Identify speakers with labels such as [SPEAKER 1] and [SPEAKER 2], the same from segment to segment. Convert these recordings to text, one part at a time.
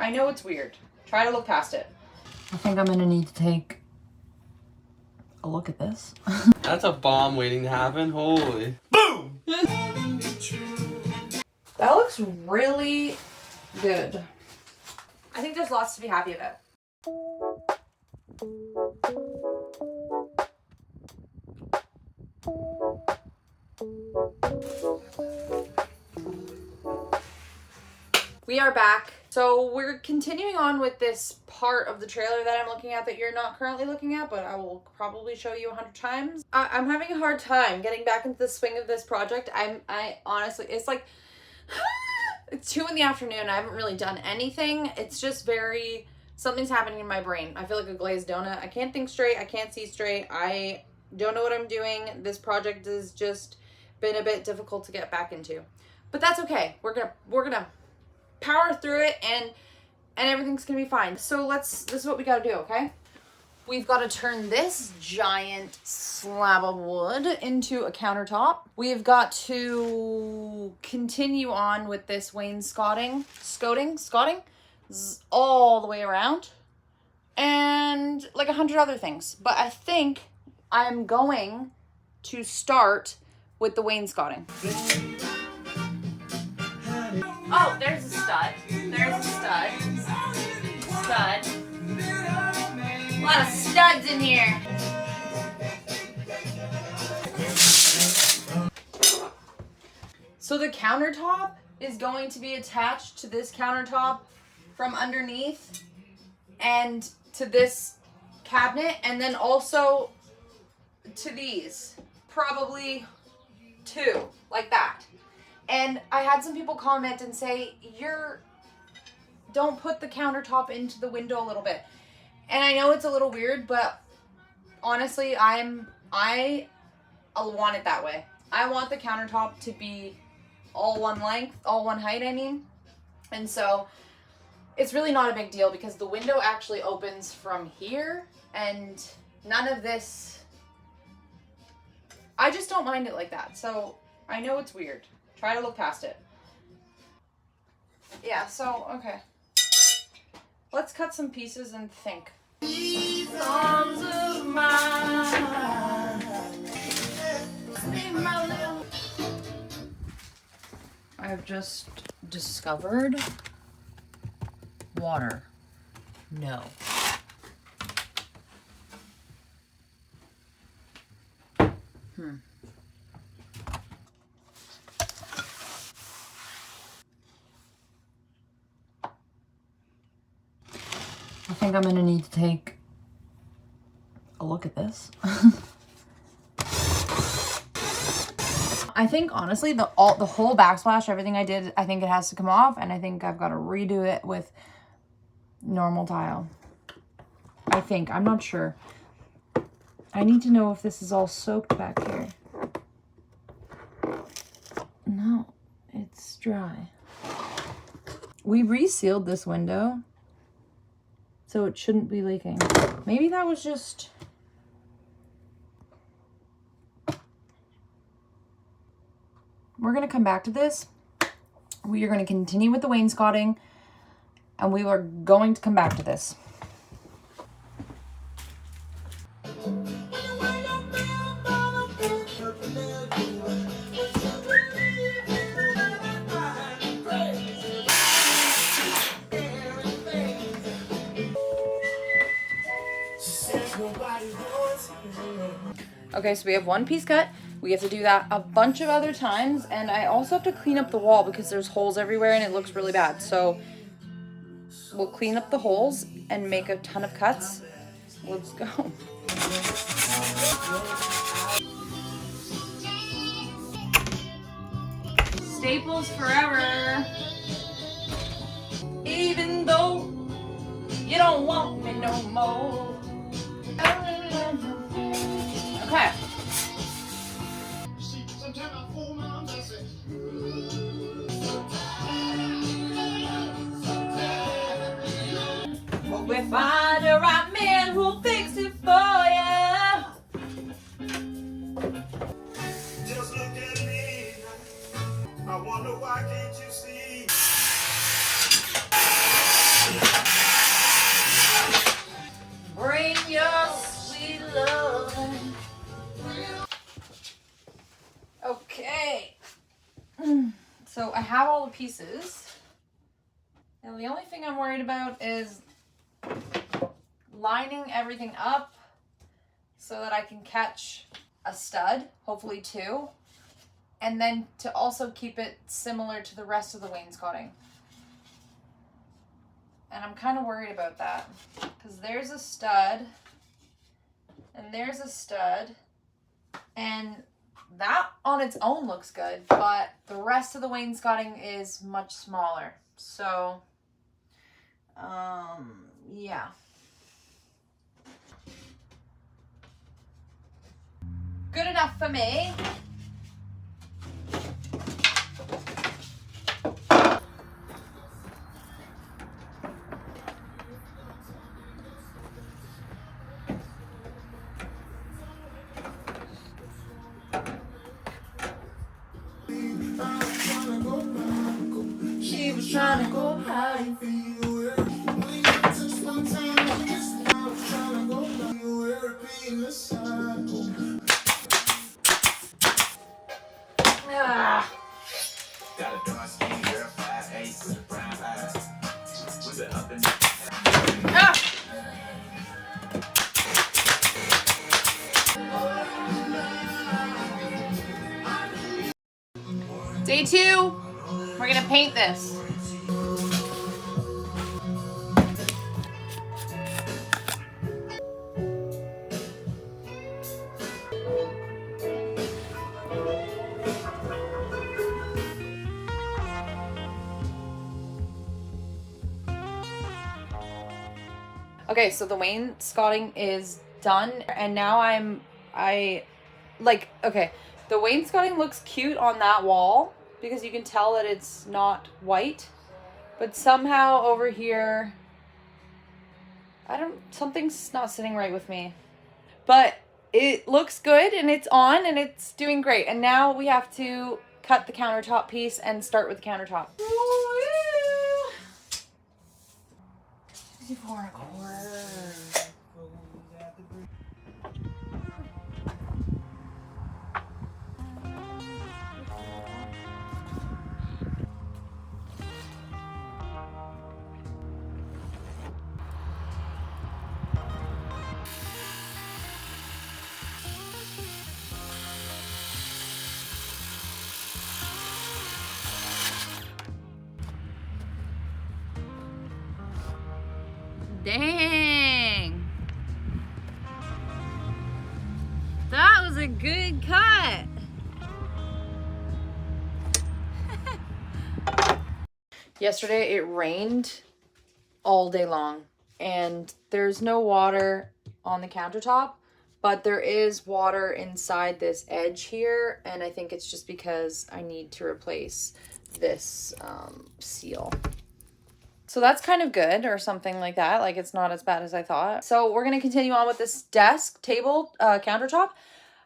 [SPEAKER 1] I know it's weird. Try to look past it.
[SPEAKER 2] I think I'm gonna need to take a look at this.
[SPEAKER 3] That's a bomb waiting to happen. Holy. Boom!
[SPEAKER 1] That looks really good. I think there's lots to be happy about. We are back. So we're continuing on with this part of the trailer that I'm looking at that you're not currently looking at, but I will probably show you 100 times. I'm having a hard time getting back into the swing of this project. I honestly, it's like, it's 2 in the afternoon. I haven't really done anything. It's just something's happening in my brain. I feel like a glazed donut. I can't think straight. I can't see straight. I don't know what I'm doing. This project has just been a bit difficult to get back into, but that's okay. We're gonna power through it and everything's gonna be fine. So this is what we gotta do, okay? We've got to turn this giant slab of wood into a countertop. We've got to continue on with this wainscoting, all the way around, and like 100 other things. But I think I'm going to start with the wainscoting. Oh, there's a stud. There's a stud. Stud. A lot of studs in here. So the countertop is going to be attached to this countertop from underneath and to this cabinet, and then also to these. Probably 2, like that. And I had some people comment and say, don't put the countertop into the window a little bit. And I know it's a little weird, but honestly, I want it that way. I want the countertop to be all one length, all one height, I mean. And so it's really not a big deal because the window actually opens from here, and none of this, I just don't mind it like that. So I know it's weird. Try to look past it. Yeah, so, okay. Let's cut some pieces and think. These arms of mine. I've just discovered water. No.
[SPEAKER 2] I think I'm gonna need to take a look at this. I think honestly the whole backsplash, everything I did, I think it has to come off, and I think I've got to redo it with normal tile. I think, I'm not sure. I need to know if this is all soaked back here. No, it's dry. We resealed this window, so it shouldn't be leaking. Maybe that was just... We're going to come back to this. We are going to continue with the wainscoting, and we are going to come back to this. Okay, so we have one piece cut. We have to do that a bunch of other times, and I also have to clean up the wall because there's holes everywhere and it looks really bad. So we'll clean up the holes and make a ton of cuts. Let's go. Staples forever. Even though you don't want me no more. Okay. We find the right man who'll fix it for you.
[SPEAKER 4] Just look at me. I wonder why can't you see?
[SPEAKER 1] pieces. And the only thing I'm worried about is lining everything up so that I can catch a stud, hopefully 2, and then to also keep it similar to the rest of the wainscoting. And I'm kind of worried about that because there's a stud and there's a stud, and that on its own looks good, but the rest of the wainscoting is much smaller. So, yeah. Good enough for me. She was trying to go high. Ah. Ah. Day 2, we're gonna paint this. Okay, so the wainscoting is done, and now the wainscoting looks cute on that wall because you can tell that it's not white, but somehow over here, something's not sitting right with me. But it looks good and it's on and it's doing great. And now we have to cut the countertop piece and start with the countertop. 64 1/4. Dang. That was a good cut. Yesterday it rained all day long and there's no water on the countertop, but there is water inside this edge here, and I think it's just because I need to replace this seal. So that's kind of good, or something like that. Like, it's not as bad as I thought. So we're going to continue on with this desk, table, countertop.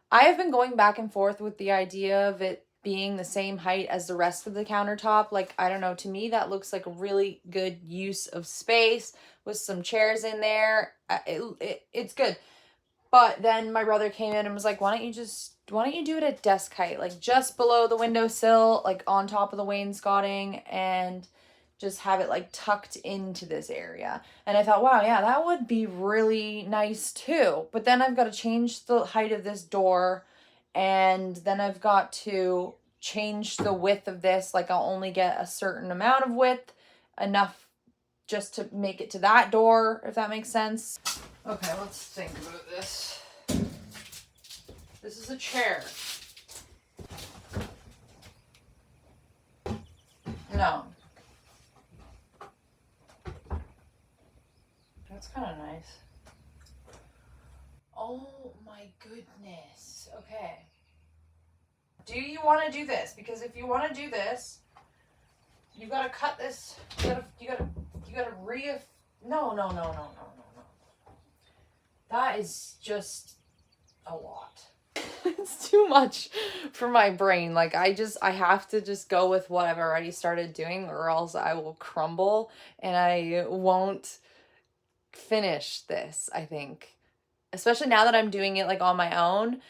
[SPEAKER 1] I have been going back and forth with the idea of it being the same height as the rest of the countertop. Like, I don't know, to me that looks like a really good use of space with some chairs in there. It's good. But then my brother came in and was like, why don't you do it at desk height? Like, just below the windowsill, like on top of the wainscoting, and just have it like tucked into this area. And I thought, wow, yeah, that would be really nice too. But then I've got to change the height of this door, and then I've got to change the width of this. Like, I'll only get a certain amount of width, enough just to make it to that door, if that makes sense. Okay, let's think about this. This is a chair. No. That's kind of nice. Oh my goodness. Okay. Do you want to do this? Because if you want to do this, you gotta cut this. You gotta No. That is just a lot. It's too much for my brain. Like, I have to just go with what I've already started doing, or else I will crumble and I won't finish this, I think. Especially now that I'm doing it like on my own.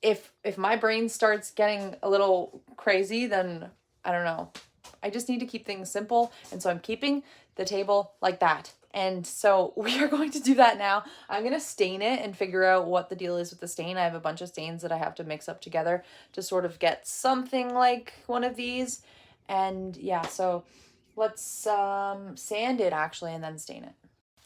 [SPEAKER 1] If my brain starts getting a little crazy, then I don't know. I just need to keep things simple. And so I'm keeping the table like that. And so we are going to do that now. I'm going to stain it and figure out what the deal is with the stain. I have a bunch of stains that I have to mix up together to sort of get something like one of these. And yeah, so let's sand it actually and then stain it.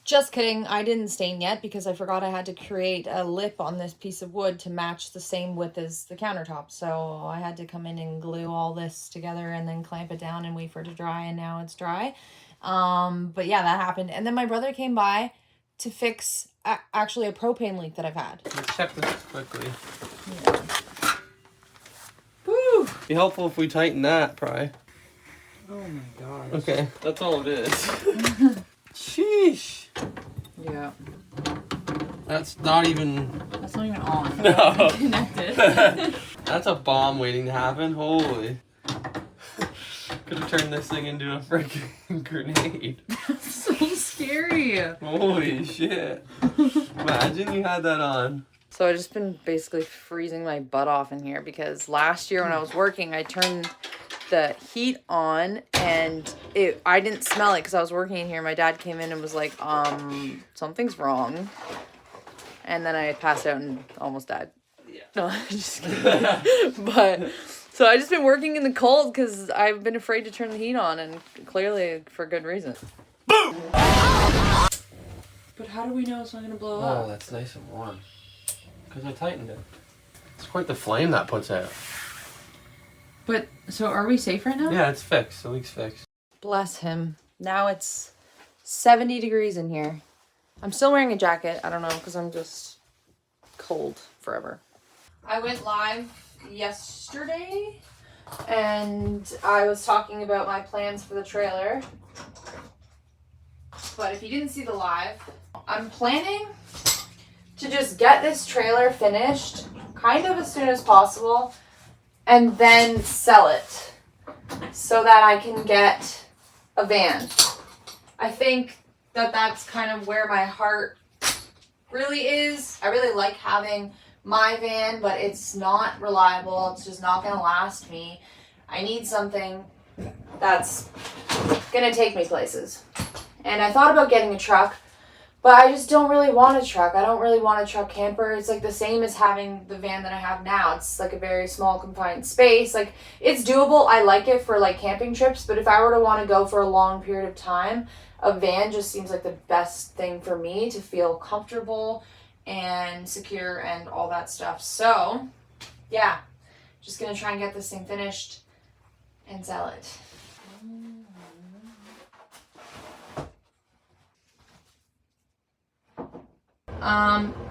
[SPEAKER 1] Just kidding, I didn't stain yet because I forgot I had to create a lip on this piece of wood to match the same width as the countertop. So I had to come in and glue all this together and then clamp it down and wait for it to dry, and now it's dry. But yeah, that happened. And then my brother came by to fix actually a propane leak that I've had.
[SPEAKER 3] Let's check this quickly.
[SPEAKER 1] Yeah. Woo!
[SPEAKER 3] Be helpful if we tighten that, Pry.
[SPEAKER 5] Oh my god.
[SPEAKER 3] Okay, that's all it is. Sheesh.
[SPEAKER 1] Yeah.
[SPEAKER 3] That's not even...
[SPEAKER 1] That's not even on.
[SPEAKER 3] No.
[SPEAKER 1] Connected.
[SPEAKER 3] That's a bomb waiting to happen. Holy. Could have turned this thing into a freaking grenade.
[SPEAKER 1] So scary.
[SPEAKER 3] Holy shit. Imagine you had that on.
[SPEAKER 1] So I've just been basically freezing my butt off in here because last year when I was working, I turned the heat on and I didn't smell it because I was working in here. My dad came in and was like, something's wrong. And then I passed out and almost died. Yeah. No, just kidding. But so I've just been working in the cold because I've been afraid to turn the heat on, and clearly for good reason. Boom! But how do we know it's not going to blow up?
[SPEAKER 3] Oh, that's nice and warm. Because I tightened it. It's quite the flame that puts out.
[SPEAKER 1] But, so are we safe right now?
[SPEAKER 3] Yeah, it's fixed. The leak's fixed.
[SPEAKER 1] Bless him. Now it's 70 degrees in here. I'm still wearing a jacket. I don't know, because I'm just cold forever. I went live yesterday, and I was talking about my plans for the trailer. But if you didn't see the live, I'm planning to just get this trailer finished kind of as soon as possible and then sell it so that I can get a van. I think that that's kind of where my heart really is. I really like having my van, but it's not reliable. It's just not going to last me. I need something that's going to take me places. And I thought about getting a truck, but I just don't really want a truck. I don't really want a truck camper. It's like the same as having the van that I have now. It's like a very small confined space. Like, it's doable. I like it for like camping trips, but if I were to want to go for a long period of time, a van just seems like the best thing for me to feel comfortable and secure and all that stuff. So, yeah, just gonna try and get this thing finished and sell it.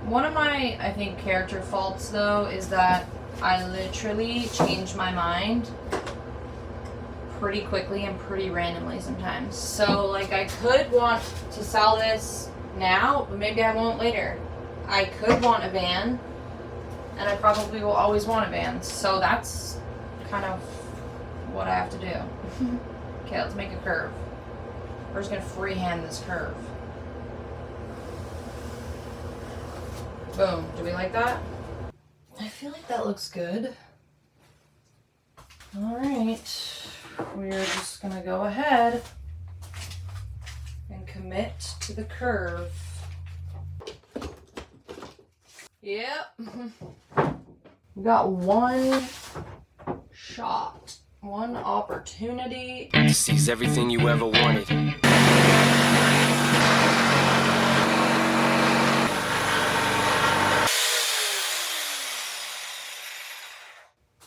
[SPEAKER 1] One of my, I think, character faults though is that I literally change my mind pretty quickly and pretty randomly sometimes. So like I could want to sell this now, but maybe I won't later. I could want a van, and I probably will always want a van. So that's kind of what I have to do. Okay, let's make a curve. We're just gonna freehand this curve. Boom. Do we like that? I feel like that looks good. Alright. We're just gonna go ahead and commit to the curve. Yep. We got one shot, one opportunity.
[SPEAKER 6] To seize everything you ever wanted.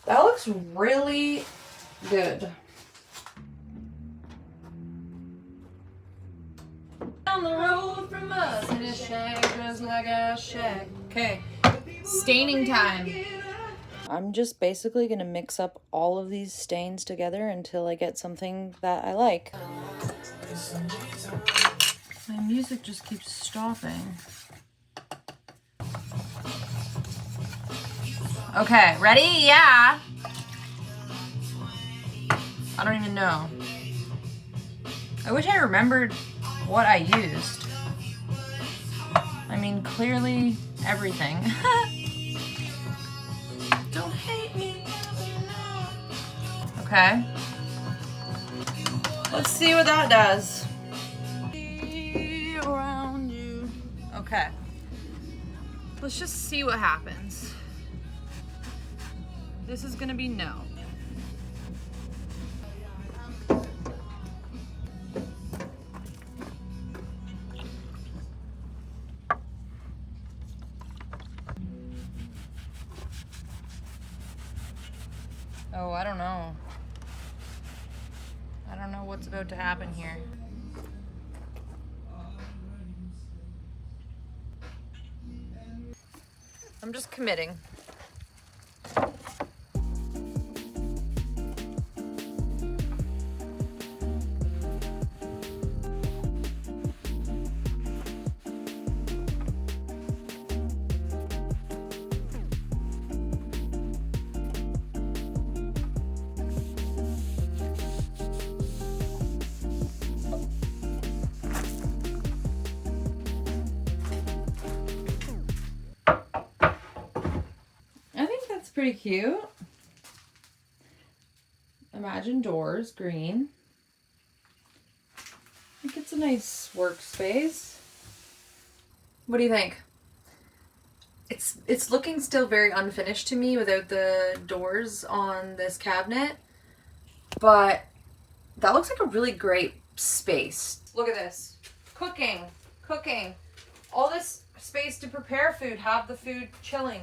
[SPEAKER 1] That looks really good. Down the road from us in a shack just like a shack. Okay, staining time. I'm just basically gonna mix up all of these stains together until I get something that I like. My music just keeps stopping. Okay, ready? Yeah. I don't even know. I wish I remembered what I used. I mean, clearly everything. Don't hate me. Okay. Let's see what that does. Around you. Okay. Let's just see what happens. This is gonna be no. Oh, I don't know. I don't know what's about to happen here. I'm just committing. Pretty cute. Imagine doors, green. I think it's a nice workspace. What do you think? It's looking still very unfinished to me without the doors on this cabinet, but that looks like a really great space. Look at this. Cooking. All this space to prepare food, have the food chilling.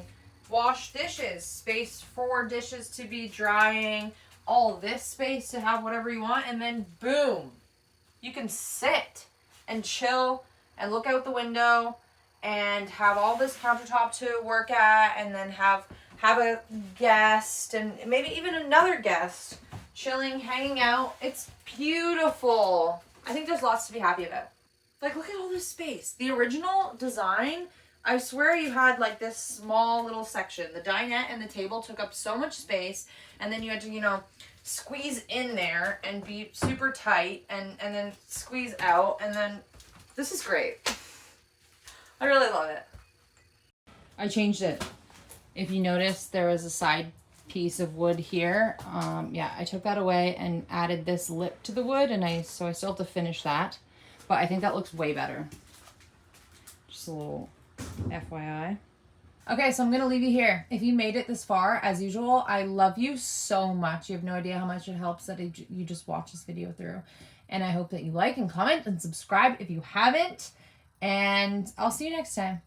[SPEAKER 1] Wash dishes, space for dishes to be drying, all this space to have whatever you want, and then boom, you can sit and chill and look out the window and have all this countertop to work at, and then have a guest and maybe even another guest chilling, hanging out. It's beautiful. I think there's lots to be happy about. Like, look at all this space. The original design, I swear you had like this small little section. The dinette and the table took up so much space, and then you had to, you know, squeeze in there and be super tight and then squeeze out, and then this is great. I really love it. I changed it. If you notice, there was a side piece of wood here. Yeah, I took that away and added this lip to the wood, and so I still have to finish that, but I think that looks way better. Just a little FYI. Okay, so I'm gonna leave you here. If you made it this far, as usual, I love you so much. You have no idea how much it helps that you just watch this video through. And I hope that you like and comment and subscribe if you haven't. And I'll see you next time.